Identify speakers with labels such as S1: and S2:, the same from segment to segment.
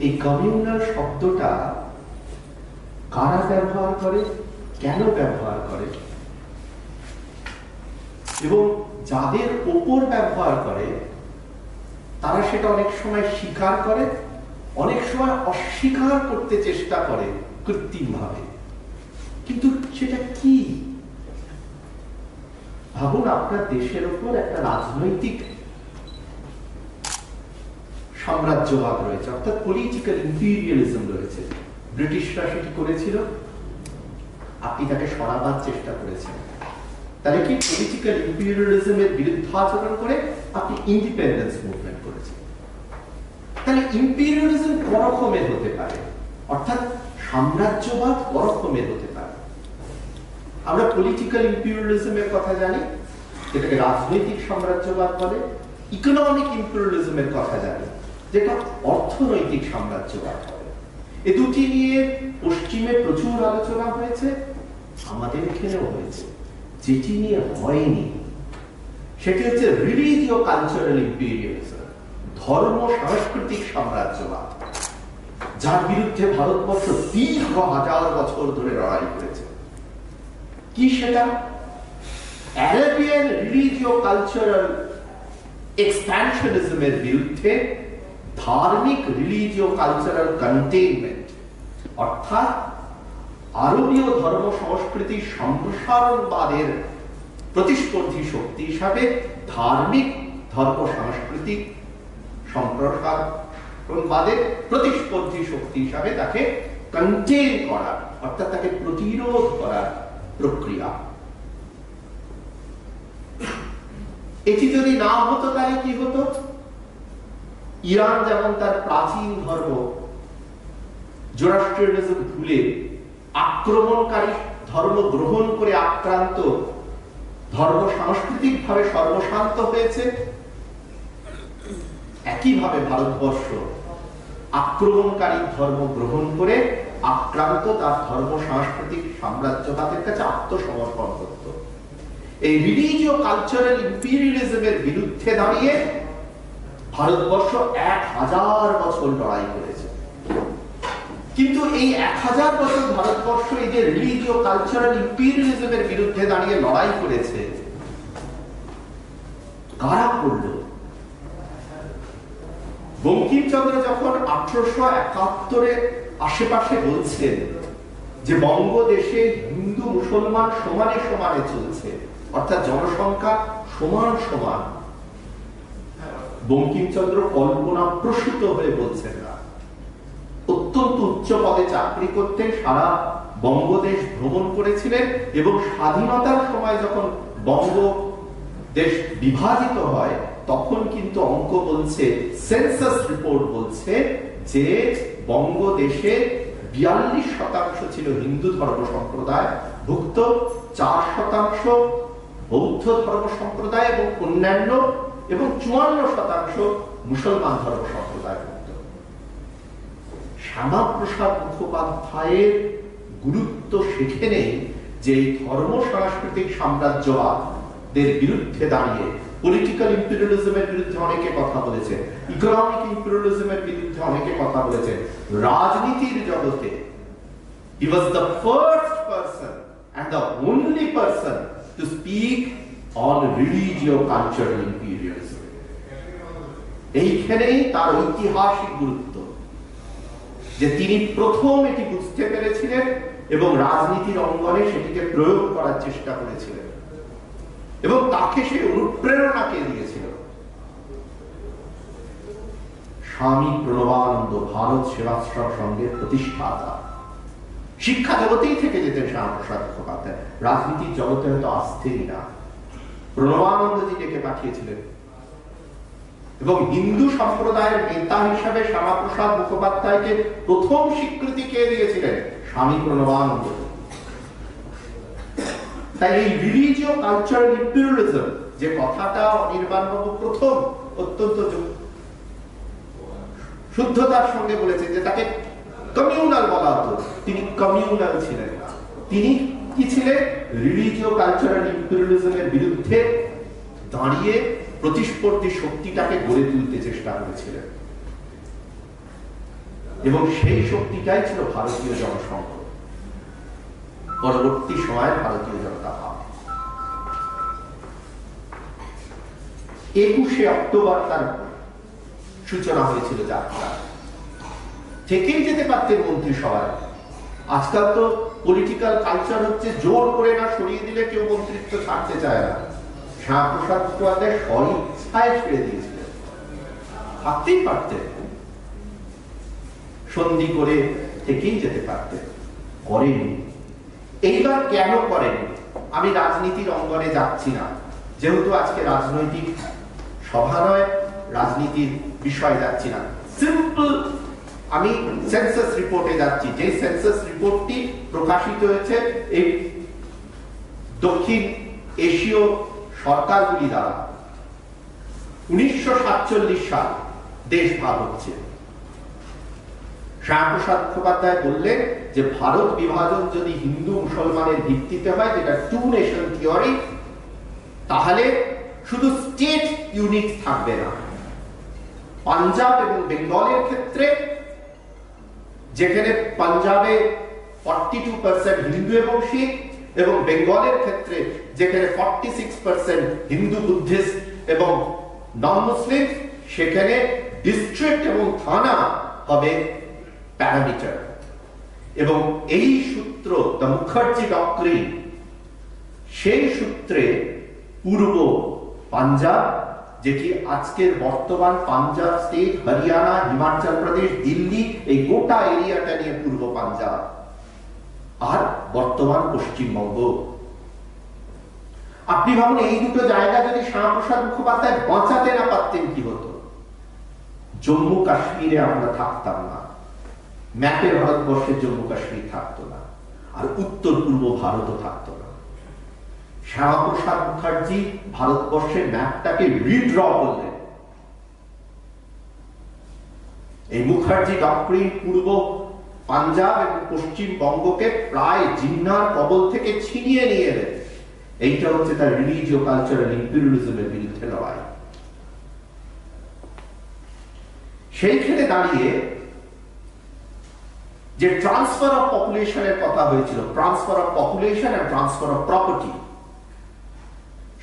S1: এই কমিউনাল শব্দটা কারা ব্যবহার করে, কেন ব্যবহার করে, এবং যাদের ওপর ব্যবহার করে তারা সেটা অনেক সময় স্বীকার করে, অনেক সময় অস্বীকার করতে চেষ্টা করে কৃত্রিমভাবে। কিন্তু সেটা কি? ভাবুন, আপনার দেশের উপর একটা রাজনৈতিক সাম্রাজ্যবাদ রয়েছে, অর্থাৎ পলিটিক্যাল ইম্পিরিয়ালিজম রয়েছে। ব্রিটিশরা সেটি করেছিল, আপনি তাকে সরাবার চেষ্টা করেছেন। তাহলে কি পলিটিক্যাল ইম্পিরিয়ালিজমের বিরুদ্ধাচরণ করে আপনি ইন্ডিপেন্ডেন্স মুভমেন্ট করেছেন। তাহলে ইম্পিরিয়ালিজম করকমের হতে পারে, অর্থাৎ সাম্রাজ্যবাদ করকমের হতে পারে। আমরা পলিটিক্যাল ইম্পিরিয়ালিজমের কথা জানি, যেটাকে রাজনৈতিক সাম্রাজ্যবাদ বলে। ইকোনমিক ইম্পিরিয়ালিজমের কথা জানি, যেটা অর্থনৈতিক সাম্রাজ্যবাদ হবে। এ দুটি নিয়ে পশ্চিমে প্রচুর আলোচনা হয়েছে, আমাদের এখানেও হয়েছে। যেটি নিয়ে হয়নি সেটি হচ্ছে রিলিজিও কালচারাল ইম্পিরিয়ালিজম, ধর্ম সাংস্কৃতিক সাম্রাজ্যবাদ, যার বিরুদ্ধে ভারতবর্ষ দীর্ঘ হাজার বছর ধরে লড়াই করেছে। কি সেটা? আরাবিয়ান রিলিজিও কালচারাল এক্সপ্যানশনিজমের বিরুদ্ধে ধার্মিক রিলিজিও কালচারাল কন্টেইনমেন্ট, অর্থাৎ আরবীয় ধর্ম সংস্কৃতির সম্প্রসারণবাদের প্রতিস্পর্ধী শক্তি হিসাবে ধার্মিক ধর্ম সাংস্কৃতিক সম্প্রসারণবাদের প্রতিস্পর্ধী শক্তি হিসাবে তাকে কন্টেইন করা, অর্থাৎ তাকে প্রতিরোধ করার প্রক্রিয়া। এটি যদি না হতো তাহলে কি হতো? ইরান যেমন তার প্রাচীন ধর্ম জোরাস্ট্রিয়ানিজম ভুলে আক্রমণকারী ধর্ম গ্রহণ করে আক্রান্ত ধর্ম সাংস্কৃতিক ভাবে সর্বশান্ত হয়েছে, একইভাবে ভারতবর্ষ আক্রমণকারী ধর্ম গ্রহণ করে আক্রান্ত তার ধর্ম সাংস্কৃতিক সাম্রাজ্যবাদের কাছে আত্মসমর্পণ করত। এই রিলিজিও কালচারাল ইম্পিরিয়ালিজমের বিরুদ্ধে দাঁড়িয়ে ভারতবর্ষ 1000 বছর লড়াই করেছে। কিন্তু এই 1000 বছর ভারতবর্ষ এই যে রিলিজিও কালচারাল ইম্পিরিয়ালিজমের বিরুদ্ধে দাঁড়িয়ে লড়াই করেছে, কারা করল? বঙ্কিমচন্দ্র যখন 1871 আশেপাশে বলছেন যে বঙ্গদেশে হিন্দু মুসলমান সমানে সমানে চলছে, অর্থাৎ জনসংখ্যা সমান সমান, বঙ্কিমচন্দ্র কল্পনা প্রসূত হয়ে বলছেন না। অত্যন্ত উচ্চ পদে চাকরি করতেন, সারা বঙ্গদেশ ভ্রমণ করেছিলেন, এবং স্বাধীনতার সময় যখন বঙ্গদেশ বিভাজিত হয় তখন কিন্তু অঙ্ক বলছে, সেন্সাস রিপোর্ট বলছে যে বঙ্গদেশে 42% ছিল হিন্দু ধর্ম সম্প্রদায় ভুক্ত, 4% বৌদ্ধ ধর্ম সম্প্রদায় এবং অন্যান্য, এবং 54% মুসলমান ধর্ম সম্প্রদায় ভুক্ত। শ্যামাপ্রসাদ মুখোপাধ্যায়ের গুরুত্ব সেখানেই যে ধর্ম সাংস্কৃতিক সাম্রাজ্যবাদের বিরুদ্ধে দাঁড়িয়ে পলিটিক্যাল ইম্পিরিয়ালিজমের বিরুদ্ধে অনেকে কথা বলেছেন, ইকোনমিক ইম্পিরিয়ালিজমের বিরুদ্ধে অনেকে কথা বলেছেন, রাজনীতির জগতে he was the first person and the only person to speak on religio-cultural imperialism. এইখানেই তার ঐতিহাসিক গুরুত্ব, যে তিনি প্রথম এটি বুঝতে পেরেছিলেন এবং রাজনীতির অঙ্গনে সেটিকে প্রয়োগ করার চেষ্টা করেছিলেন, এবং তাকে সেই অনুপ্রেরণা কে দিয়েছিল? স্বামী প্রণবানন্দ, ভারত সেবাশ্রম সংঘের প্রতিষ্ঠাতা। শিক্ষা জগতেই থেকে যেতেন শ্যামাপ্রসাদ মুখোপাধ্যায়, রাজনীতির জগতে হয়তো আসতেনই না। প্রণবানন্দজি ডেকে পাঠিয়েছিলেন, এবং হিন্দু সম্প্রদায়ের নেতা হিসাবে শ্যামাপ্রসাদ মুখোপাধ্যায়কে প্রথম স্বীকৃতি কে দিয়েছিলেন? স্বামী প্রণবানন্দ। তাই এই রিলিজিও কালচারাল ইম্পিরিয়ালিজম যে কথাটা অনির্বাণবাবু প্রথম অত্যন্ত শুদ্ধতার সঙ্গে বলেছেন যে তাকে কমিউনাল বলা হতো, তিনি কমিউনাল ছিলেন না। তিনি কি ছিলেন? রিলিজিও কালচারাল ইম্পিরিয়ালিজমের বিরুদ্ধে দাঁড়িয়ে প্রতিস্পর্ধী শক্তিটাকে গড়ে তুলতে চেষ্টা করেছিলেন। এবং সেই শক্তিটাই ছিল ভারতীয় জনসংঘ, পরবর্তী সময়ের ভারতীয় জনতা পার্টি। 21শে অক্টোবর তার সূচনা হয়েছিল যাত্রা। থেকেই যেতে পারতেন মন্ত্রিসভায়। আজকাল তো পলিটিক্যাল কালচার হচ্ছে জোর করে না সরিয়ে দিলে কেউ মন্ত্রিত্ব ছাড়তে চায় না। শ্যামাপ্রসাদ মুখোপাধ্যায় স্বইচ্ছায় ছেড়ে দিয়েছিলেন, থাকতেই পারতেন, সন্ধি করে থেকেই যেতে পারতেন, করেনি। এইবার কেন করেন? আমি রাজনীতির অঙ্গনে যাচ্ছি না, যেহেতু আজকে রাজনৈতিক সভা নয়, রাজনীতির বিষয়ে যাচ্ছি না। সিম্পল আমি সেন্সাস রিপোর্টে যাচ্ছি, যে সেন্সাস রিপোর্টটি প্রকাশিত হয়েছে এই দক্ষিণ এশীয় সরকারগুলি দ্বারা। 1947 সাল দেশ ভাগ হচ্ছে। শ্যামাপ্রসাদ মুখোপাধ্যায় বললেন যে ভারত বিভাজন যদি হিন্দু মুসলমানের ভিত্তিতে হয়, যেটা টু নেশন থিওরি, তাহলে শুধু স্টেট ইউনিট থাকবে না। পাঞ্জাব এবং বেঙ্গলের ক্ষেত্রে, যেখানে পাঞ্জাবে 42% হিন্দু এবং শিখ, এবং বেঙ্গলের ক্ষেত্রে যেখানে 46% হিন্দু, বুদ্ধিস্ট এবং নন মুসলিম, সেখানে ডিস্ট্রিক্ট এবং থানা হবে প্যারামিটার। এবং এই সূত্র, দ্য মুখার্জি ডক্ট্রিন, সেই সূত্রে পূর্ব পাঞ্জাব, যেটি আজকের বর্তমান পাঞ্জাব স্টেট, হরিয়ানা, হিমাচল প্রদেশ, দিল্লি, এই গোটা এরিয়াটা নিয়ে পূর্ব পাঞ্জাব, আর বর্তমান পশ্চিমবঙ্গ। আপনি ভাবুন এই দুটো জায়গা যদি শ্যামাপ্রসাদ মুখোপাধ্যায় বাঁচাতে না পারতেন কি হতো? জম্মু কাশ্মীরে আমরা থাকতাম না, ম্যাপে ভারতবর্ষের জম্মু কাশ্মীর থাকতো না, আর উত্তর পূর্ব ভারতও থাকতো না। শ্যামাপ্রসাদ মুখার্জি ভারতবর্ষের ম্যাপটাকে রিড্র করলেন। এই মুখার্জি ডক্ট্রিন পূর্ব পাঞ্জাব এবং পশ্চিমবঙ্গকে প্রায় জিন্নার কবল থেকে ছিনিয়ে নিয়ে এলেন। এইটা হচ্ছে তার রিলিজিও কালচারাল ইম্পেরিয়ালিজমের বিরুদ্ধে লড়াই। সেইখানে দাঁড়িয়ে যে ট্রান্সফার অফ পপুলেশনের কথা হয়েছিল, transfer of population and transfer of property,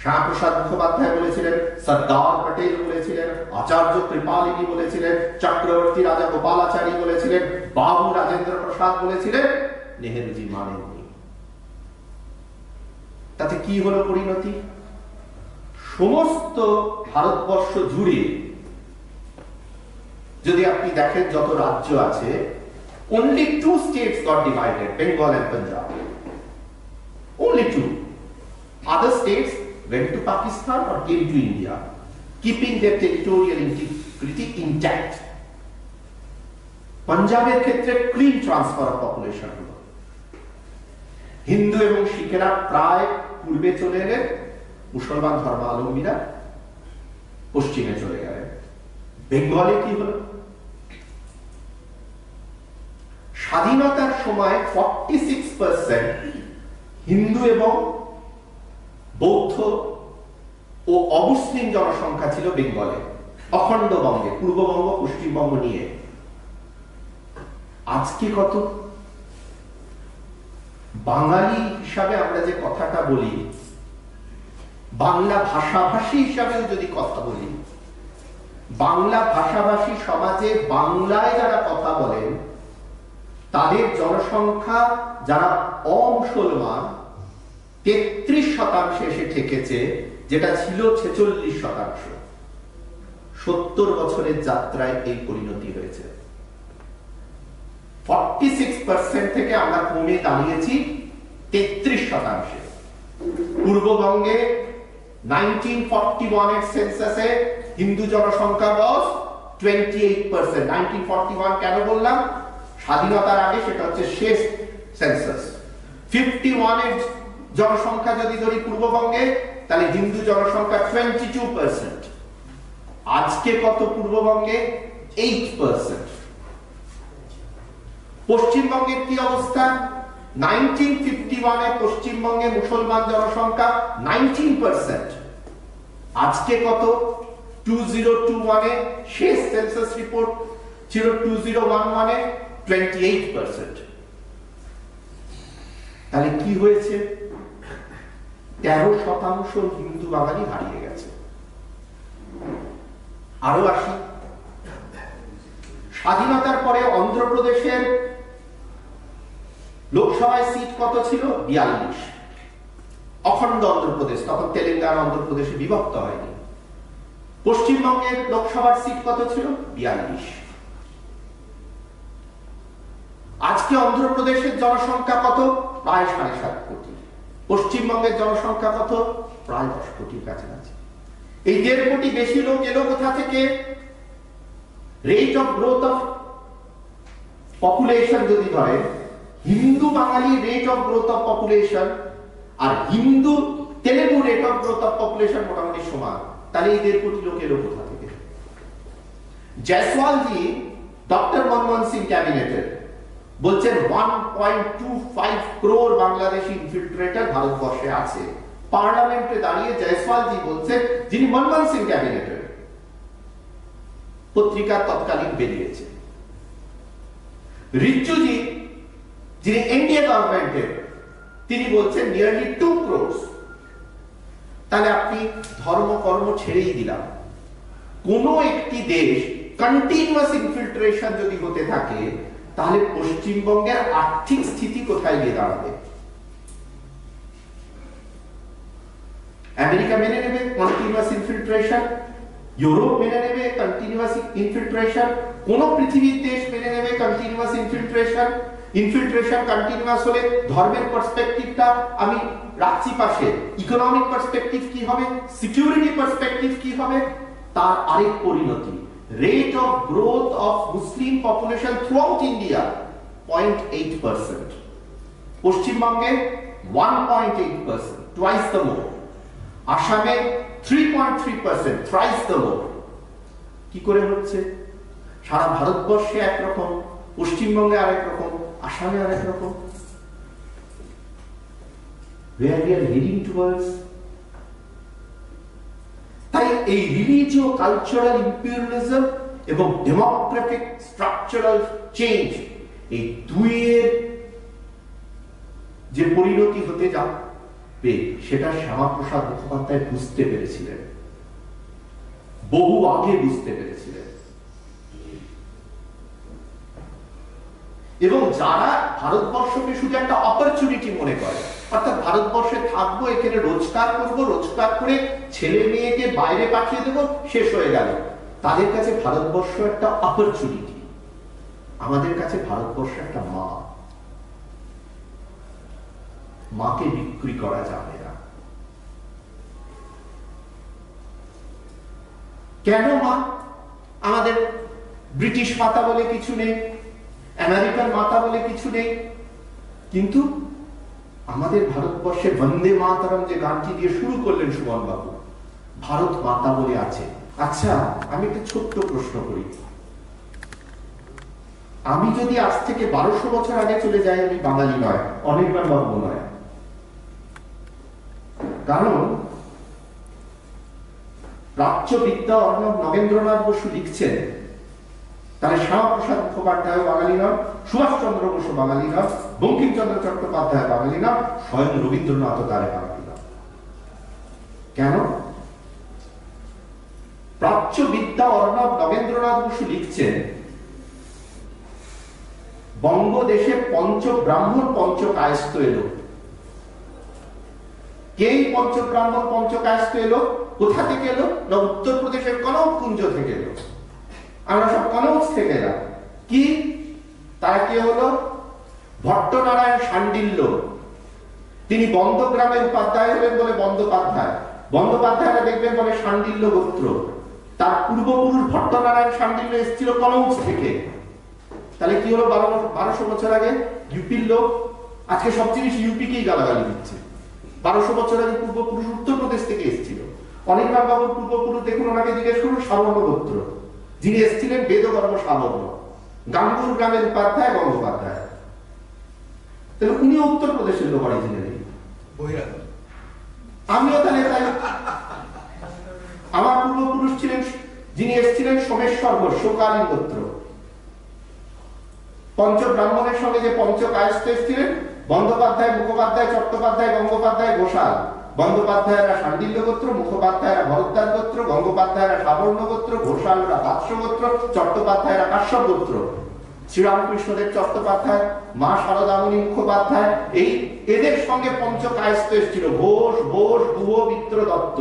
S1: Shyamaprasad Mukhopadhyay বলেছিলেন, সর্দার পটেল বলেছিলেন, আচার্য কৃপালিনী বলেছিলেন, চক্রবর্তী রাজা গোপালাচারী বলেছিলেন, বাবু রাজেন্দ্র প্রসাদ বলেছিলেন, নেহেরুজি মানেননি। তাতে কি হলো পরিণতি? সমস্ত ভারতবর্ষ জুড়ে যদি আপনি দেখেন যত রাজ্য আছে, only 2 states got divided, Bengal and Punjab. Only 2. Other states went to Pakistan or came to India, keeping their territorial integrity intact. পাঞ্জাবের ক্ষেত্রে ক্লিন ট্রান্সফার অফ পপুলেশন হলো। হিন্দু এবং শিখেরা প্রায় পূর্বে চলে এলেন, মুসলমান ধর্মাবলম্বীরা পশ্চিমে চলে গেলেন। বেঙ্গলে কি হলো? স্বাধীনতার সময় 46% হিন্দু এবং বৌদ্ধ ও অমুসলিম জনসংখ্যা ছিল বেঙ্গলে, অখণ্ডবঙ্গে, পূর্ববঙ্গ পশ্চিমবঙ্গ নিয়ে। আজকে কত? বাঙালি হিসাবে আমরা যে কথাটা বলি, বাংলা ভাষাভাষী হিসাবেও যদি কথা বলি, বাংলা ভাষাভাষী সমাজে বাংলায় যারা কথা বলেন তাদের জনসংখ্যা যারা অমুসলমান 33% এসে ঠেকেছে, যেটা ছিল 46%। 70 বছরের যাত্রায় এই পরিণতি হয়েছে। 46% থেকে আমরা কমে দাঁড়িয়েছি 33%। পূর্ববঙ্গে 1941 এর সেন্সাসে হিন্দু জনসংখ্যা was 28%। 1941 কেন বললাম? স্বাধীনতার আগে, সেটা হচ্ছে শেষ সেন্সাস। 51 এর জনসংখ্যা যদি ধরি পূর্ববঙ্গে, তাহলে হিন্দু জনসংখ্যা 22%। আজকে কত পূর্ববঙ্গে? 8%। পশ্চিমবঙ্গের কি অবস্থা? 1951 এ পশ্চিমবঙ্গে মুসলমান জনসংখ্যা 19%। আজকে কত? 2021 এ শেষ সেন্সাস রিপোর্ট ছিল 2011 এ 28%। তাহলে কি হয়েছে? 13% হিন্দু বাঙালি হারিয়ে গেছে। আরো আসি, স্বাধীনতার পরে অন্ধ্রপ্রদেশের লোকসভায় সিট কত ছিল? 42। অখণ্ড অন্ধ্রপ্রদেশ, তখন তেলেঙ্গানা অন্ধ্রপ্রদেশে বিভক্ত হয়নি। পশ্চিমবঙ্গের লোকসভার সিট কত ছিল? 42। আজকে অন্ধ্রপ্রদেশের জনসংখ্যা কত? প্রায় 7.5 কোটি। পশ্চিমবঙ্গের জনসংখ্যা কত? প্রায় 10 কোটির কাছাকাছি। এই 1.5 কোটি বেশি লোক এলো কোথা থেকে? Rate of growth of population যদি ধরে, Hindu Bengali rate of growth of population আর Hindu Telugu rate of growth of population মোটামুটি সমান। তাহলে এই 1.5 কোটি লোক এলো কোথা থেকে? জয়সওয়াল জি ডক্টর মনমোহন সিং ক্যাবিনেটের বলছেন 1.25 crore বাংলাদেশি ইনফিল্ট্রেটর ভারতবর্ষে আছে। পার্লামেন্টে দাঁড়িয়ে জয়সওয়াল জি বলছেন, যিনি মনমোহন সিং ক্যাবিনেটের, পত্রিকা তৎকালীন বেরিয়েছে। রিজ্জুজি যিনি এনডিএ গভর্নমেন্টের, তিনি বলছেন নিয়ারলি 2 crores। তাহলে আপনি ধর্ম কর্ম ছেড়েই দিলাম, কোন একটি দেশ কন্টিনিউয়াস ইনফিল্ট্রেশন যদি হতে থাকে, তাহলে পশ্চিমবঙ্গের আর্থিক স্থিতি কোথায় গিয়ে দাঁড়াবে? আমেরিকা মেনে নেবে কন্টিনিউয়াস ইনফিল্ট্রেশন, ইউরোপ মেনে নেবে কন্টিনিউয়াস ইনফিল্ট্রেশন, কোন পৃথিবীর দেশ মেনে নেবে কন্টিনিউয়াস ইনফিল্ট্রেশন? ইনফিল্ট্রেশন কন্টিনিউয়াস হলে ধর্মের পার্সপেক্টিভটা আমি রাখছি পাশে, ইকোনমিক পার্সপেক্টিভ কি হবে, সিকিউরিটি পার্সপেক্টিভ কি হবে? তার আরেক পরিণতি, rate of growth of Muslim population throughout India 0.8%, পশ্চিমবঙ্গে 1.8%, twice the more, আসামে 3.3%, thrice the more। কি করে হচ্ছে? সারা ভারতবর্ষে একরকম, পশ্চিমবঙ্গে আরেক রকম, আসামে আরেক রকম। Where we are heading towards? তাই এই রিলিজিও কালচারাল ইম্পেরিয়ালিজম এবং ডেমোক্রেটিক স্ট্রাকচারাল চেঞ্জ, এই দুইয়ের যে পরিণতি হতে যাবে সেটা শ্যামাপ্রসাদ মুখোপাধ্যায় বুঝতে পেরেছিলেন, বহু আগে বুঝতে পেরেছিলেন। এবং যারা ভারতবর্ষকে শুধু একটা অপরচুনিটি মনে করে, অর্থাৎ ভারতবর্ষে থাকবো, এখানে রোজগার করবো, রোজগার করে ছেলে মেয়েকে বাইরে পাঠিয়ে দেবো, শেষ হয়ে গেল, তাদের কাছে ভারতবর্ষ একটা অপরচুনিটি। আমাদের কাছে ভারতবর্ষ একটা মা, মাকে বিক্রি করা যাবে না। কেন মা? আমাদের ব্রিটিশ মাতা বলে কিছু নেই, আমেরিকান মাতা বলে কিছু নেই, কিন্তু আমাদের ভারতবর্ষে বন্দে মাতরম যে গানটি দিয়ে শুরু করলেন সুমন বাবু, ভারত মাতা বলে আছে। আচ্ছা, আমি একটা ছোট্ট প্রশ্ন করি, আমি যদি আজ থেকে 1200 বছর আগে চলে যাই, আমি বাঙালি নয়, অনির্বাণ বাবু নয়, কারণ প্রাচ্য বিদ্যা অর্ণব নগেন্দ্রনাথ বসু লিখছেন, তাহলে শ্যামাপ্রসাদ মুখোপাধ্যায় বাঙালি নন, সুভাষচন্দ্র বসু বাঙালি নন, বঙ্কিমচন্দ্র চট্টোপাধ্যায় বাঙালি নন, স্বয়ং রবীন্দ্রনাথ তারে বাঙালি নন। কেন? প্রাচ্য বিদ্যা অর্ণব নগেন্দ্রনাথ বসু লিখছেন, বঙ্গদেশে পঞ্চ ব্রাহ্মণ পঞ্চ কায়স্থ এলো। কেই পঞ্চ ব্রাহ্মণ পঞ্চ কায়স্থ এলো? কোথা থেকে এলো? না, উত্তরপ্রদেশের কনক কুঞ্জ থেকে এলো। আমরা সব কনৌজ থেকে এলাম। কি তারা কে হলো? ভট্টনারায়ণ শাণ্ডিল্য, তিনি বন্দগ্রামের উপাধ্যায় হলেন বলে বন্দ্যোপাধ্যায়, বন্দ্যোপাধ্যায়রা দেখবেন বলে শাণ্ডিল্য গোত্র। তার পূর্বপুরুষ ভট্টনারায়ণ শাণ্ডিল্য এসেছিল কনৌজ থেকে। তাহলে কি হলো? 1200 বছর আগে ইউপির লোক আজকে সব জিনিস ইউপিকেই গালাগালি দিচ্ছে। 1200 বছর আগে পূর্বপুরুষ উত্তরপ্রদেশ থেকে এসেছিল। অনির্বাণ বাবুর পূর্বপুরুষ দেখুন, ওনাকে জিজ্ঞেস করুন, সাবর্ণ গোত্র, যিনি এসেছিলেন বেদকর্ম সাবর্ণ, গাঙ্গুর গ্রামের উপাধ্যায় গঙ্গোপাধ্যায়। তাহলে উনি উত্তরপ্রদেশের লোক অরিজিনালি। আমিও তাহলে তাই, আমার পূর্বপুরুষ ছিলেন যিনি এসেছিলেন সোমেশ্বর ঘোষ, শোকালী গোত্র, পঞ্চব্রাহ্মণের সঙ্গে যে পঞ্চকায়স্থ এসেছিলেন, বন্দ্যোপাধ্যায়, মুখোপাধ্যায়, চট্টোপাধ্যায়, গঙ্গোপাধ্যায়, ঘোষাল। বন্দ্যোপাধ্যায়রা শাণ্ডিল্য গোত্র, মুখোপাধ্যায়রা ভরদ্বাজ গোত্র, গঙ্গোপাধ্যায়রা সাবর্ণ গোত্র, ঘোষালরা বাৎস গোত্র, চট্টোপাধ্যায়রা কাশ্যপ গোত্র। শ্রীরামকৃষ্ণদেব চট্টোপাধ্যায়, মা শারদামণি মুখোপাধ্যায়, এদের সঙ্গে পঞ্চকায়স্থ এসেছিল। ঘোষ, বোস, গুহ, মিত্র, দত্ত।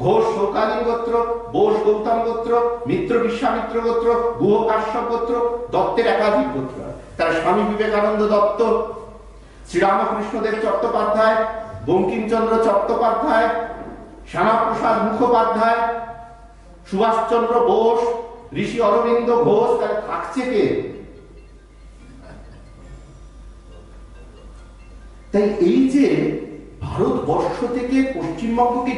S1: ঘোষ শৌকালীন গোত্র, বোস গৌতম গোত্র, মিত্র বিশ্বামিত্র গোত্র, গুহ কাশ্যপ গোত্র, দত্তের একাধিক গোত্র। তারা স্বামী বিবেকানন্দ দত্ত, শ্রীরামকৃষ্ণদেব চট্টোপাধ্যায়, বঙ্কিমচন্দ্র চট্টোপাধ্যায়, শ্যামাপ্রসাদ মুখোপাধ্যায়, সুভাষচন্দ্র বোস, ঋষি অরবিন্দ ঘোষ। তারা থাকছে কে? তাই এই যে ভারতবর্ষ থেকে পশ্চিমবঙ্গকে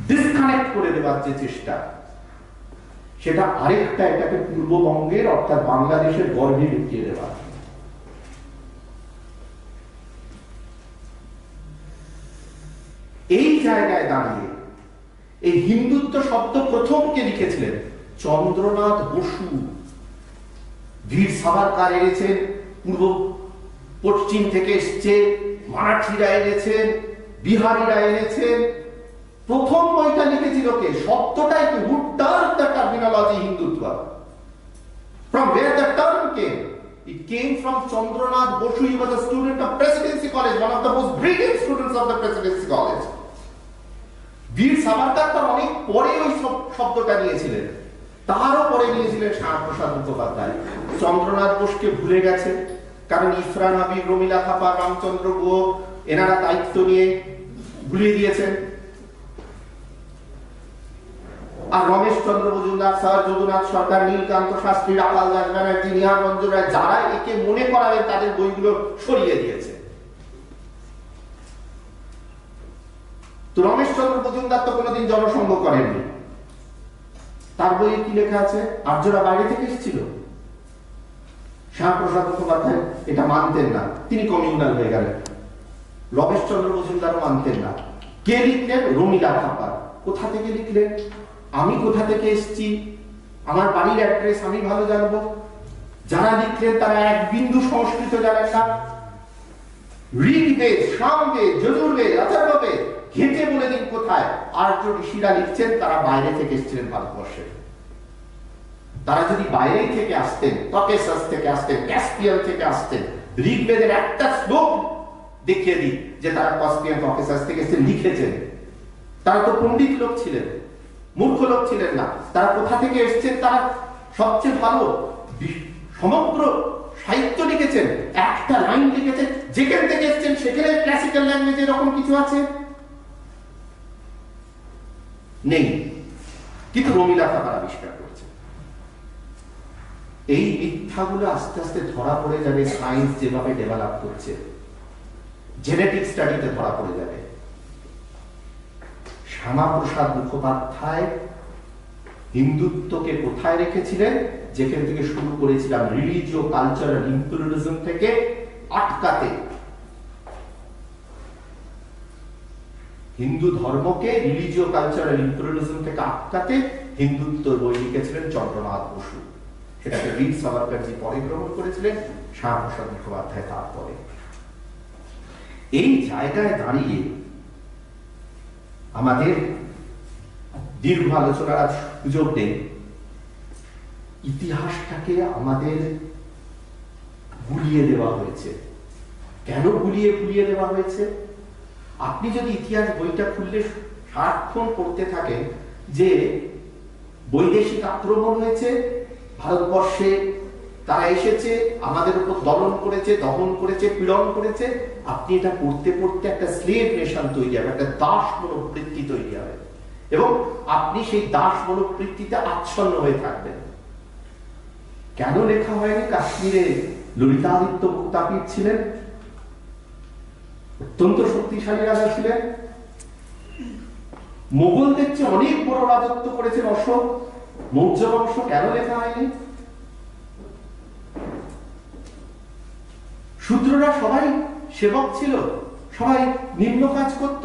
S1: ডিসকানেক্ট করে দেওয়ার যে চেষ্টা, সেটা আরেকটা এটাকে পূর্ববঙ্গের অর্থাৎ বাংলাদেশের গর্ভে ঢুকিয়ে দেওয়া। এই জায়গায় দাঁড়িয়ে এই হিন্দুত্ব শব্দ প্রথম কে লিখেছিলেন? চন্দ্রনাথ বসু। বীর সাভারকার এনেছেন, পূর্ব পশ্চিম থেকে এসছে, মারাঠিরা এনেছেন, বিহারিরা এনেছেন। প্রথম বইটা লিখেছিল কে? শব্দটাই কি? who turned the terminology Hindutva? From where the term came? It came from Chandranath Bosu. He was a student of Presidency College, one of the most brilliant students of the Presidency College. বীর সাভারকার তার অনেক পরে ওই শব্দটা নিয়েছিলেন, তারও পরে নিয়েছিলেন শ্যামাপ্রসাদ মুখোপাধ্যায়। চন্দ্রনাথ বোসকে ভুলে গেছে, কারণ ইফরান হাবিব, রমিলা থাপা, রামচন্দ্র গুহ এনারা দায়িত্ব নিয়ে ভুলিয়ে দিয়েছেন। আর রমেশ চন্দ্র মজুমদার, স্যার যদুনাথ সরকার, নীলকান্ত শাস্ত্রী, রাখাল দাস ব্যানার্জি, নিহার রঞ্জন রায়, যারা একে মনে করাবেন তাদের বইগুলো সরিয়ে দিয়েছে। তো রমেশ চন্দ্র মজুমদার তো কোনোদিন জনসংঘ করেননি। তার বইয়ে কি লেখা আছে? আর্যরা বাইরে থেকে এসেছিল। শ্যামাপ্রসাদ মুখোপাধ্যায় এটা মানতেন না, তিনি কমিউনাল হয়ে গেলেন। রমেশ চন্দ্র মজুমদারও মানতেন না। কে লিখলেন? রমিলা থাপা। কোথা থেকে লিখলেন? আমি কোথা থেকে এসেছি, আমার বাড়ির অ্যাড্রেস আমি ভালো জানবো। যারা লিখলেন তারা এক বিন্দু সংস্কৃত জানেন না। ঋগ্বেদ, সামবেদ, যজুর্বেদ, অথর্ববেদ ঘেঁটে বলে দিন কোথায়। আর্য ঋষিরা লিখছেন তারা বাইরে থেকে এসেছিলেন ভারতবর্ষে। তারা যদি বাইরে থেকে আসতেন, ককেসাস থেকে আসতেন, ক্যাসপিয়ান থেকে আসতেন, ঋগ্বেদের একটা শ্লোক দেখিয়ে দিই যে তারা কাস্পিয়ান, ককেসাস থেকে এসে লিখেছেন। তারা তো পণ্ডিত লোক ছিলেন, মূর্খ লোক ছিলেন না। তারা কোথা থেকে এসেছেন? তারা সবচেয়ে ভালো সমগ্র সাহিত্য লিখেছেন, একটা লাইন লিখেছেন। যেখান থেকে এসেছেন সেখানে ক্লাসিক্যাল ল্যাঙ্গুয়েজ এরকম কিছু আছে নেই, কিন্তু রমিলা থাপার আবিষ্কার করছে। এই মিথ্যাগুলো আস্তে আস্তে ধরা পড়ে যাবে। সায়েন্স যেভাবে ডেভেলপ করছে, জেনেটিক স্টাডিতে ধরা পড়ে যাবে। শ্যামাপ্রসাদ মুখোপাধ্যায় হিন্দুত্বকে কোথায় রেখেছিলেন? যেখান থেকে শুরু করেছিলাম, রিলিজিও কালচারাল ইম্পেরিয়ালিজম থেকে আটকাতে। হিন্দু ধর্মকে রিলিজিও কালচারাল ইম্পেরিয়ালিজম থেকে আটকাতে হিন্দুত্ব বই লিখেছিলেন চন্দ্রনাথ বসু। সেটাকে বীর সাভারকারজি পরে গ্রহণ করেছিলেন, শ্যামাপ্রসাদ মুখোপাধ্যায় তারপরে। এই জায়গায় দাঁড়িয়ে আমাদের দীর্ঘ আলোচনার সুযোগ নেই। ইতিহাসটাকে আমাদের গুলিয়ে দেওয়া হয়েছে। কেন গুলিয়ে দেওয়া হয়েছে? আপনি যদি ইতিহাস বইটা খুললে সারাক্ষণ পড়তে থাকেন যে বৈদেশিক আক্রমণ হয়েছে ভারতবর্ষে, তারা এসেছে আমাদের উপর দমন করেছে, দমন করেছে, পীড়ন করেছে, আপনি এটা পড়তে পড়তে একটা স্লেভ নেশন তৈরি হবে, একটা দাস মনোবৃত্তি তৈরি হবে, এবং আপনি সেই দাস মনোবৃত্তিতে আচ্ছন্ন হয়ে থাকবেন। কেন লেখা হয়নি কাশ্মীরে ললিতাদিত্য মুক্তাপীঠ ছিলেন, অত্যন্ত শক্তিশালী রাজা ছিলেন, মোগলদের চেয়ে অনেক বড় রাজত্ব করেছেন অশোক, মৌর্য বংশ? কেন লেখা হয়নি? শূদ্ররা সবাই সেবক ছিল, সবাই নিম্ন কাজ করত।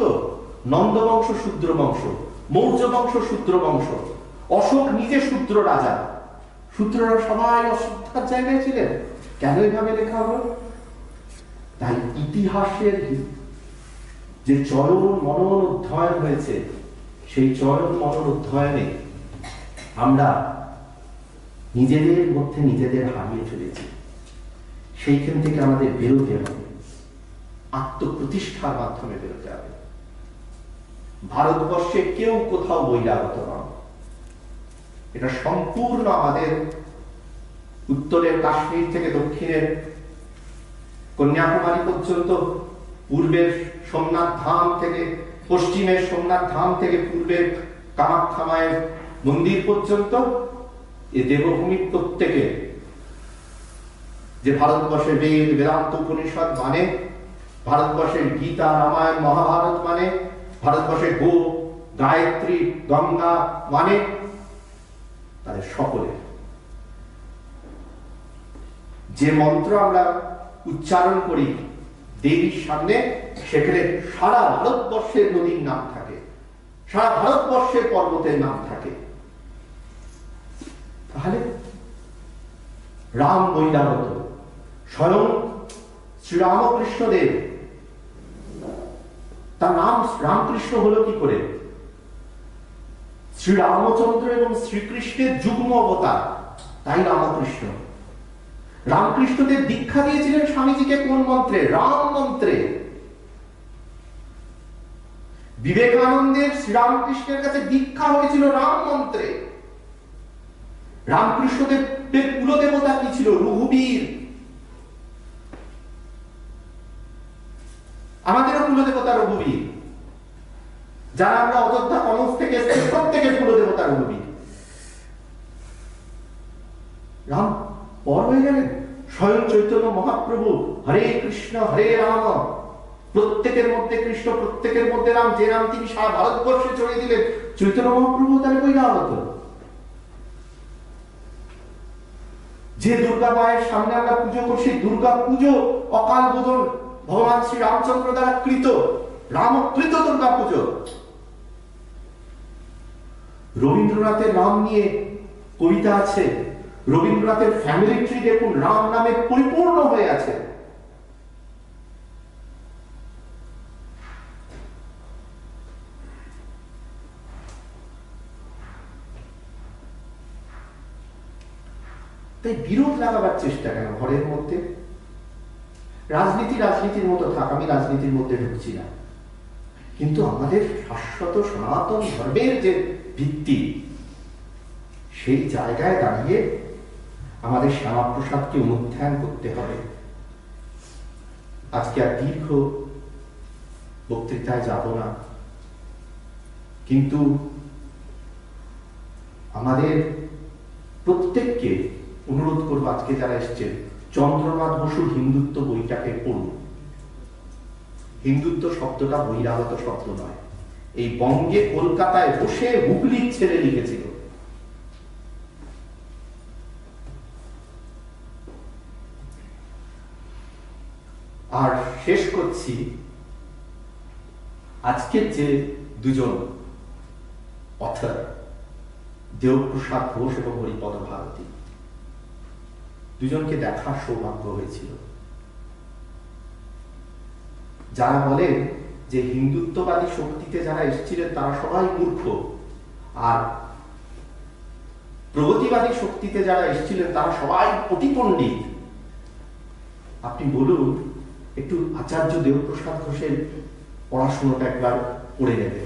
S1: নন্দ বংশ শূদ্র বংশ, মৌর্য বংশ শূদ্র বংশ, অশোক নিজে শূদ্র রাজা, সূত্ররা সবাই অশ্রদ্ধার জায়গায় ছিলেন। কেন এইভাবে লেখা হলো? তাই ইতিহাসের যে চরম মনন অধ্যয়ন হয়েছে, সেই চরম মনন অধ্যয়নে আমরা নিজেদের মধ্যে নিজেদের হারিয়ে ফেলেছি। সেইখান থেকে আমাদের বেরোতে হবে, আত্মপ্রতিষ্ঠার মাধ্যমে বেরোতে হবে। ভারতবর্ষে কেউ কোথাও বহিরাগত নয়, এটা সম্পূর্ণ আমাদের উত্তরের কাশ্মীর থেকে দক্ষিণের কন্যাকুমারী পর্যন্ত, পূর্বের সোমনাথ ধাম থেকে পশ্চিমের সোমনাথ ধাম থেকে পূর্বের কামাখ্যা মায়ের মন্দির পর্যন্ত, এ দেবভূমির প্রত্যেকে যে ভারতবর্ষের বেদ বেদান্ত উপনিষদ মানে, ভারতবর্ষের গীতা রামায়ণ মহাভারত মানে, ভারতবর্ষের গো গায়ত্রী গঙ্গা মানে, তাদের সকলের যে মন্ত্র আমরা উচ্চারণ করি দেবীর সামনে, সেখানে সারা ভারতবর্ষের নদীর নাম থাকে, সারা ভারতবর্ষের পর্বতের নাম থাকে। তাহলে রাম বহিরাগত, স্বয়ং শ্রীরামকৃষ্ণদেব, তার নাম রামকৃষ্ণ হলো কি করে? শ্রীরামচন্দ্র এবং শ্রীকৃষ্ণের যুগ্ম অবতার, তাই রামকৃষ্ণ। রামকৃষ্ণদেব দীক্ষা দিয়েছিলেন স্বামীজিকে কোন মন্ত্রে? রাম মন্ত্রে। বিবেকানন্দের শ্রীরামকৃষ্ণের কাছে দীক্ষা হয়েছিল রাম মন্ত্রে। রামকৃষ্ণদেবের কুলদেবতা কি ছিল? রঘুবীর। আমাদেরও কুলদেবতা রঘুবীর। যারা আমরা অযোধ্যা কনক থেকে প্রত্যেকের কুলদেবতা রঘুবীর। রাম পর হয়ে গেলেন। স্বয়ং চৈতন্য মহাপ্রভু হরে কৃষ্ণ হরে রাম, প্রত্যেকের মধ্যে কৃষ্ণ, প্রত্যেকের মধ্যে রাম, যে রাম তিনি সারা ভারতবর্ষে ছড়িয়ে দিলেন। চৈতন্য মহাপ্রভু তাহলে বহিরাগত। যে দুর্গা মায়ের সামনে আমরা পুজো করছি, দুর্গা পুজো অকাল বোধন ভগবান শ্রী রামচন্দ্র দ্বারা কৃত, রামকৃত দুর্গা পুজো। রবীন্দ্রনাথের রাম নিয়ে কবিতা আছে, রবীন্দ্রনাথের ফ্যামিলি ট্রি দেখুন রাম নামে পরিপূর্ণ হয়ে আছে। তাই বিরোধ লাগাবার চেষ্টা কেন ঘরের মধ্যে? রাজনীতি রাজনীতির মতো থাক, আমি রাজনীতির মধ্যে ঢুকছি না, কিন্তু আমাদের শাশ্বত সনাতন ধর্মের যে ভিত্তি, সেই জায়গায় দাঁড়িয়ে আমাদের শ্যামাপ্রসাদকে অনুধ্যান করতে হবে। আজকে আর দীর্ঘ বক্তৃতায় যাব না, কিন্তু আমাদের প্রত্যেককে অনুরোধ করবো, আজকে যারা এসছেন, চন্দ্রনাথ বসুর হিন্দুত্ব বইটাকে পড়ুন। হিন্দুত্ব শব্দটা বহিরাগত শব্দ নয়, এই বঙ্গে কলকাতায় বসে হুগলির ছেলে লিখেছিল। আর শেষ করছি, আজকের যে দুজন অথর, দেবপ্রসাদ ঘোষ এবং হরিপদ ভারতী, দুজনকে দেখার সৌভাগ্য হয়েছিল। যারা বলেন যে হিন্দুত্ববাদী শক্তিতে যারা এসেছিলেন তারা সবাই মূর্খ, আর প্রগতিবাদী শক্তিতে যারা এসেছিলেন তারা সবাই অতিপণ্ডিত, আপনি বলুন একটু আচার্য দেবপ্রসাদ ঘোষের পড়াশোনাটা একবার পড়ে নেবে।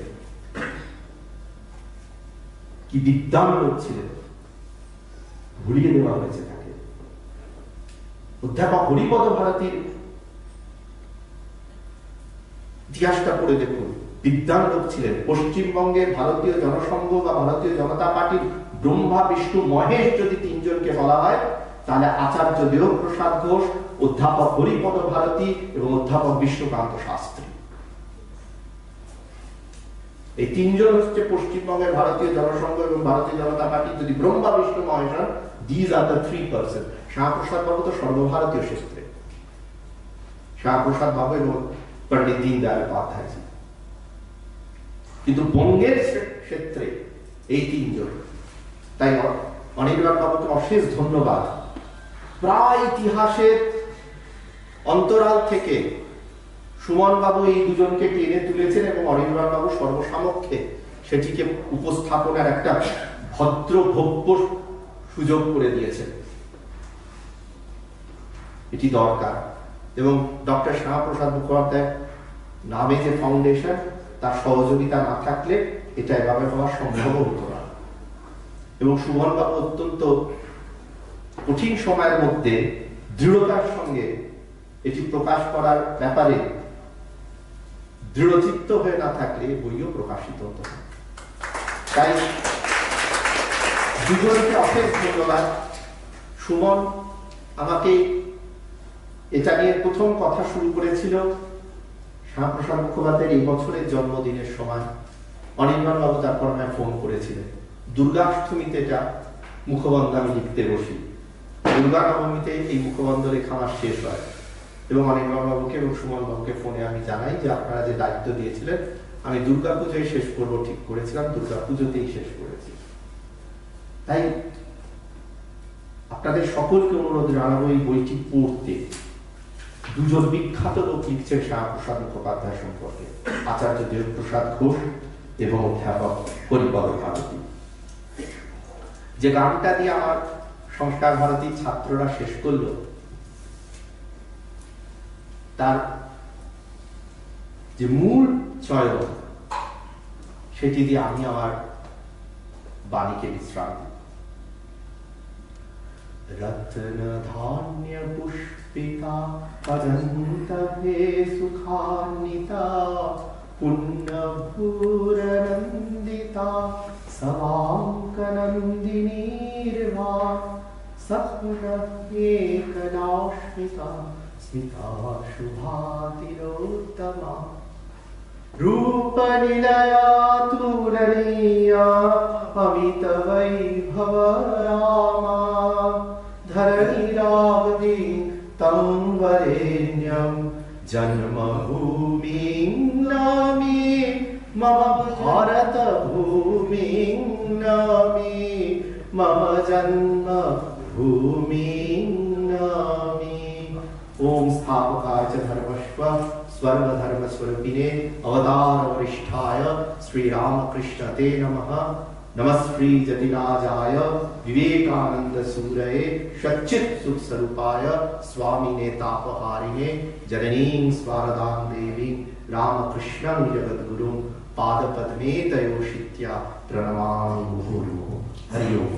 S1: কি বিদ্বান লোক ছিলেন, ভুলিয়ে দেওয়া হয়েছে তাকে। অধ্যাপক হরিপদ ভারতীর ইতিহাসটা পড়ে দেখুন, বিদ্বান লোক ছিলেন। পশ্চিমবঙ্গের ভারতীয় জনসংঘ বা ভারতীয় জনতা পার্টির ব্রহ্মা বিষ্ণু মহেশ যদি তিনজনকে বলা হয়, তাহলে আচার্য দেবপ্রসাদ ঘোষ, অধ্যাপক হরিপদ ভারতী এবং অধ্যাপক বিষ্ণুকান্ত শাস্ত্রী, এই তিনজন হচ্ছে পশ্চিমবঙ্গের ভারতীয় জনসংঘ এবং ভারতীয় জনতা পার্টি যদি Brahma Vishnu Mahesh, these are the 3%। Shyamaprasad babu তো সর্বভারতীয় ক্ষেত্রে, শ্যামাপ্রসাদ বাবু এবং পণ্ডিত দীনদয়াল উপাধ্যায়, কিন্তু বঙ্গের ক্ষেত্রে এই তিনজন। তাই অনির্বাণ বাবুকে অশেষ ধন্যবাদ। প্রায় ইতিহাসের অন্তরাল থেকে সুমন বাবু এই দুজনকে টেনে তুলেছেন এবং অনির্বাণ বাবু সর্বসমক্ষে সেটিকে উপস্থাপনার একটা ভদ্র ভব্য সুযোগ করে দিয়েছেন। এটি দরকার এবং ডক্টর শ্যামাপ্রসাদ মুখোপাধ্যায় নামে যে ফাউন্ডেশন, তার সহযোগিতা না থাকলে এটা এভাবে হওয়া সম্ভব হতো না। এবং সুমন বাবু অত্যন্ত কঠিন সময়ের মধ্যে দৃঢ়তার সঙ্গে এটি প্রকাশ করার ব্যাপারে দৃঢ়চিত্ত হয়ে না থাকলে বইও প্রকাশিত হতো না। তাই দুজনকে অশেষ ধন্যবাদ। সুমন আমাকে এটা নিয়ে প্রথম কথা শুরু করেছিল শ্যামাপ্রসাদ মুখোপাধ্যায়ের এই বছরের জন্মদিনের সময়। অনির্বাণ বাবু তারপর আমায় ফোন করেছিলেন। দুর্গাষ্টমীতে এটা মুখবন্ধ আমি লিখতে বসি, দুর্গা নবমীতে এই মুখবন্ধ লেখা আমার শেষ হয় এবং অনির্বাণ বাবুকে এবং সুমন বাবুকে ফোনে আমি জানাই যে আপনারা যে দায়িত্ব দিয়েছিলেন আমি দুর্গাপুজোয় শেষ করবো ঠিক করেছিলাম, দুর্গাপুজোতেই শেষ করেছি। তাই আপনাদের সকলকে অনুরোধ জানাবো এই বইটি পড়তে। দুজন বিখ্যাত লোক লিখছেন শ্যামাপ্রসাদ মুখোপাধ্যায় সম্পর্কে, আচার্য দেবপ্রসাদ ঘোষ এবং অধ্যাপক হরিপদ ভারতী। যে গানটা দিয়ে আমার সংস্কার ভারতীর ছাত্ররা শেষ করলো, তার যে মূল চয়ন সেটি দিয়ে আমি আমার বাণীকে বিশ্রাম দিই। रत्न धान्य पुष्पिता अनंत हे सुखान्विता पुण्य भूरनंदिता सवांकनंदिनीर्वा सप्न एकलाश्मिता स्मिता शुभातिरोत्तमा रूप निलया तुलनीया अमित वैभव रामा धरणिरावती तं वरेण्यं जन्मभूमिं नमामि मम भारत भूमिं नमामि मम जन्मभूमिं नमामि। ओम स्थापकाय च धर्मस्व स्वर्गधर्म स्वरूपिणे अवतार वरिष्ठाय श्री रामकृष्ण ते नमः। नमस्ते जतिराजाय विवेकानंद सूरये सच्चित् सुख स्वरूपाय स्वामिने तापहारिणे जननीं स्वारदां देवीं रामकृष्णं जगद्गुरुं पादपद्मे तयोषित्या प्रणमामि मुहुर्मुहुः। हरि ओम।